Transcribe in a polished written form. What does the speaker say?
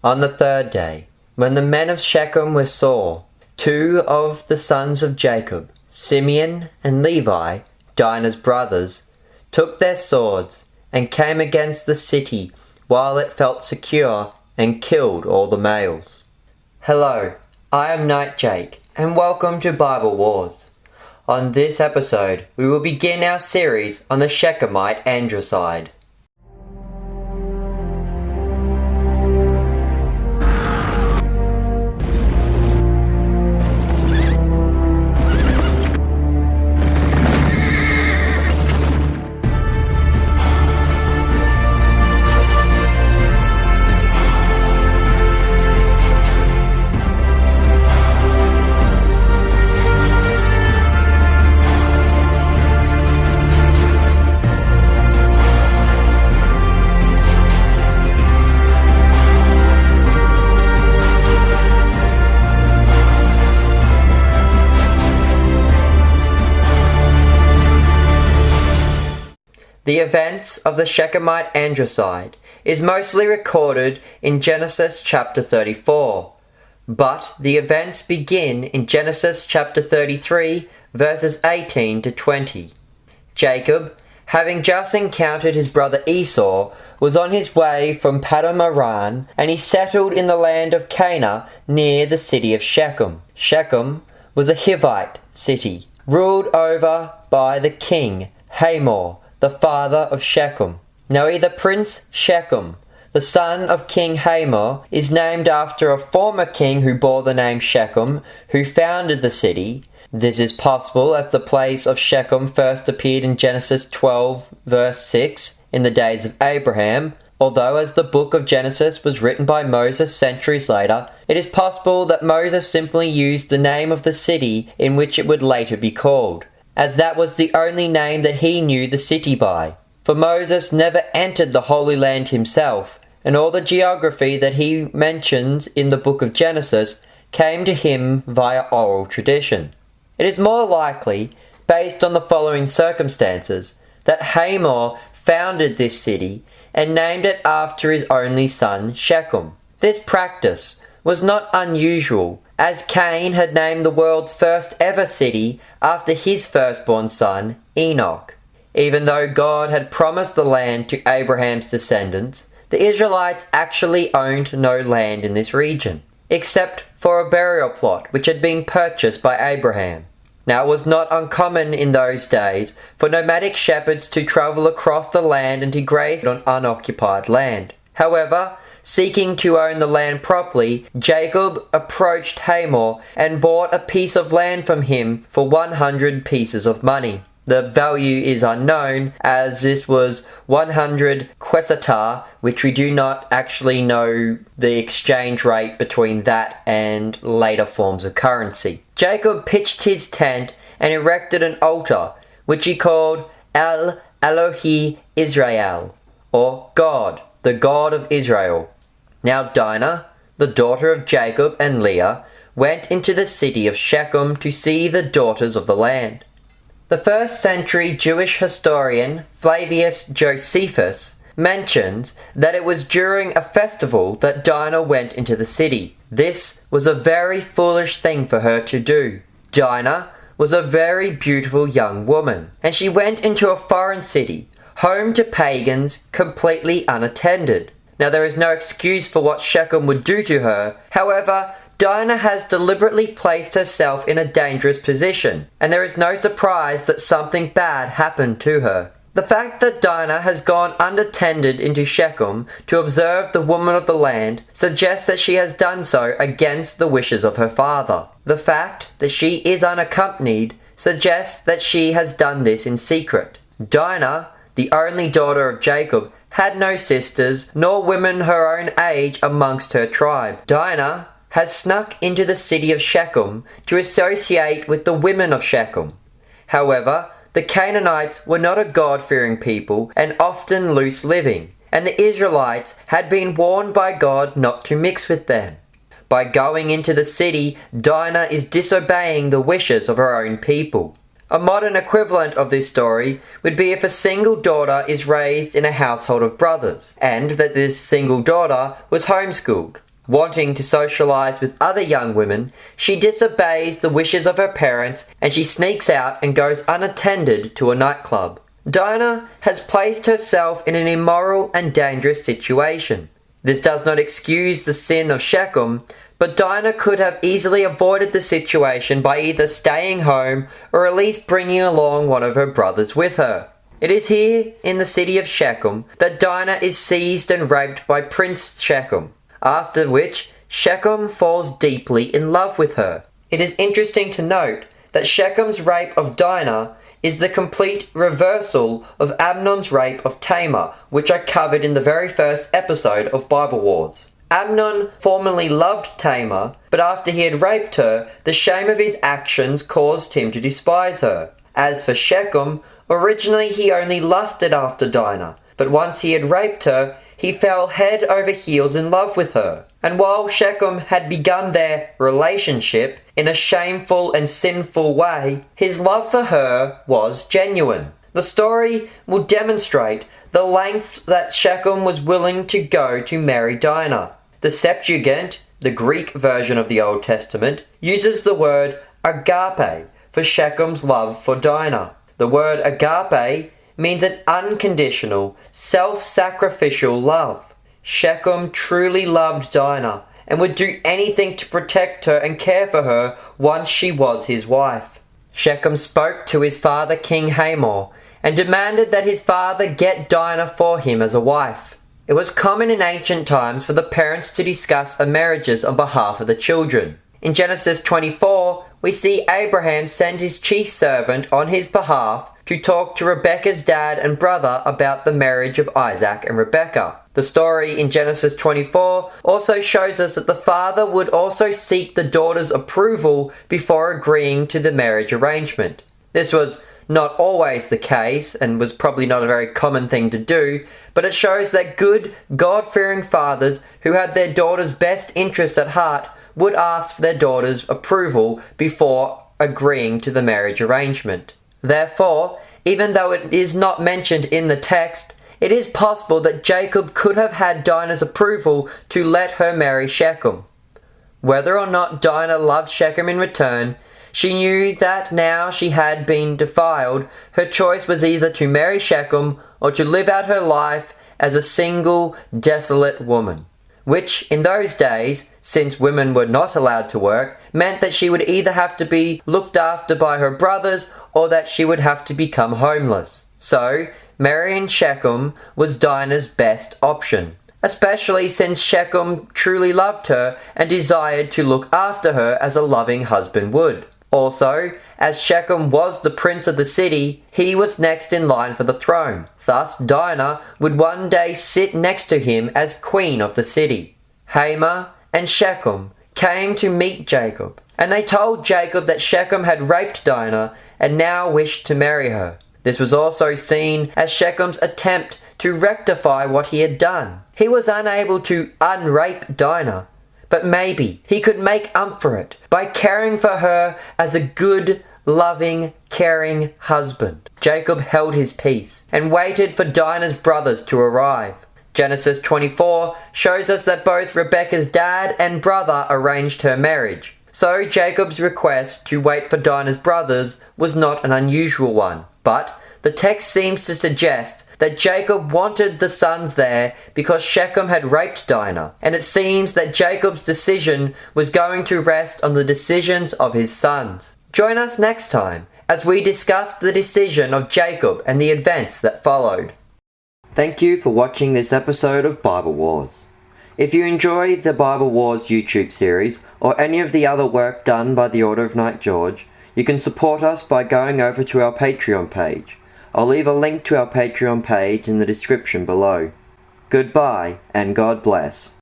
On the third day, when the men of Shechem were sore, two of the sons of Jacob, Simeon and Levi, Dinah's brothers, took their swords and came against the city while it felt secure and killed all the males. Hello, I am Knight Jake and welcome to Bible Wars. On this episode, we will begin our series on the Shechemite Androcide. The events of the Shechemite Androcide is mostly recorded in Genesis chapter 34, but the events begin in Genesis chapter 33 verses 18 to 20. Jacob, having just encountered his brother Esau, was on his way from Paddan Aram, and he settled in the land of Canaan near the city of Shechem. Shechem was a Hivite city, ruled over by the king Hamor, the father of Shechem. Now either Prince Shechem, the son of King Hamor, is named after a former king who bore the name Shechem, who founded the city. This is possible as the place of Shechem first appeared in Genesis 12 verse 6 in the days of Abraham, although as the book of Genesis was written by Moses centuries later, it is possible that Moses simply used the name of the city in which it would later be called, as that was the only name that he knew the city by. For Moses never entered the Holy Land himself, and all the geography that he mentions in the book of Genesis came to him via oral tradition. It is more likely, based on the following circumstances, that Hamor founded this city and named it after his only son Shechem. This practice was not unusual, as Cain had named the world's first ever city after his firstborn son, Enoch. Even though God had promised the land to Abraham's descendants, the Israelites actually owned no land in this region, except for a burial plot which had been purchased by Abraham. Now it was not uncommon in those days for nomadic shepherds to travel across the land and to graze on unoccupied land. However, seeking to own the land properly, Jacob approached Hamor and bought a piece of land from him for 100 pieces of money. The value is unknown, as this was 100 quesatar, which we do not actually know the exchange rate between that and later forms of currency. Jacob pitched his tent and erected an altar, which he called El Elohi Israel, or God, the God of Israel. Now Dinah, the daughter of Jacob and Leah, went into the city of Shechem to see the daughters of the land. The first century Jewish historian Flavius Josephus mentions that it was during a festival that Dinah went into the city. This was a very foolish thing for her to do. Dinah was a very beautiful young woman, and she went into a foreign city, home to pagans, completely unattended. Now there is no excuse for what Shechem would do to her. However, Dinah has deliberately placed herself in a dangerous position, and there is no surprise that something bad happened to her. The fact that Dinah has gone unattended into Shechem to observe the woman of the land suggests that she has done so against the wishes of her father. The fact that she is unaccompanied suggests that she has done this in secret. Dinah, the only daughter of Jacob, had no sisters, nor women her own age amongst her tribe. Dinah has snuck into the city of Shechem to associate with the women of Shechem. However, the Canaanites were not a God-fearing people and often loose-living, and the Israelites had been warned by God not to mix with them. By going into the city, Dinah is disobeying the wishes of her own people. A modern equivalent of this story would be if a single daughter is raised in a household of brothers, and that this single daughter was homeschooled. Wanting to socialize with other young women, she disobeys the wishes of her parents and she sneaks out and goes unattended to a nightclub. Dinah has placed herself in an immoral and dangerous situation. This does not excuse the sin of Shechem, but Dinah could have easily avoided the situation by either staying home or at least bringing along one of her brothers with her. It is here, in the city of Shechem, that Dinah is seized and raped by Prince Shechem, after which Shechem falls deeply in love with her. It is interesting to note that Shechem's rape of Dinah is the complete reversal of Amnon's rape of Tamar, which I covered in the very first episode of Bible Wars. Amnon formerly loved Tamar, but after he had raped her, the shame of his actions caused him to despise her. As for Shechem, originally he only lusted after Dinah, but once he had raped her, he fell head over heels in love with her. And while Shechem had begun their relationship in a shameful and sinful way, his love for her was genuine. The story will demonstrate the lengths that Shechem was willing to go to marry Dinah. The Septuagint, the Greek version of the Old Testament, uses the word agape for Shechem's love for Dinah. The word agape means an unconditional, self-sacrificial love. Shechem truly loved Dinah and would do anything to protect her and care for her once she was his wife. Shechem spoke to his father King Hamor and demanded that his father get Dinah for him as a wife. It was common in ancient times for the parents to discuss marriages on behalf of the children. In Genesis 24, we see Abraham send his chief servant on his behalf to talk to Rebekah's dad and brother about the marriage of Isaac and Rebekah. The story in Genesis 24 also shows us that the father would also seek the daughter's approval before agreeing to the marriage arrangement. This was not always the case and was probably not a very common thing to do, but it shows that good, God-fearing fathers who had their daughter's best interest at heart would ask for their daughter's approval before agreeing to the marriage arrangement. Therefore, even though it is not mentioned in the text, it is possible that Jacob could have had Dinah's approval to let her marry Shechem. Whether or not Dinah loved Shechem in return, she knew that now she had been defiled, her choice was either to marry Shechem or to live out her life as a single, desolate woman. Which, in those days, since women were not allowed to work, meant that she would either have to be looked after by her brothers or that she would have to become homeless. So, marrying Shechem was Dinah's best option, especially since Shechem truly loved her and desired to look after her as a loving husband would. Also, as Shechem was the prince of the city, he was next in line for the throne. Thus, Dinah would one day sit next to him as queen of the city. Hamor and Shechem came to meet Jacob, and they told Jacob that Shechem had raped Dinah and now wished to marry her. This was also seen as Shechem's attempt to rectify what he had done. He was unable to unrape Dinah, but maybe he could make up for it by caring for her as a good, loving, caring husband. Jacob held his peace and waited for Dinah's brothers to arrive. Genesis 24 shows us that both Rebekah's dad and brother arranged her marriage. So Jacob's request to wait for Dinah's brothers was not an unusual one, but the text seems to suggest that Jacob wanted the sons there because Shechem had raped Dinah, and it seems that Jacob's decision was going to rest on the decisions of his sons. Join us next time as we discuss the decision of Jacob and the events that followed. Thank you for watching this episode of Bible Wars. If you enjoy the Bible Wars YouTube series or any of the other work done by the Order of Knight George, you can support us by going over to our Patreon page. I'll leave a link to our Patreon page in the description below. Goodbye and God bless.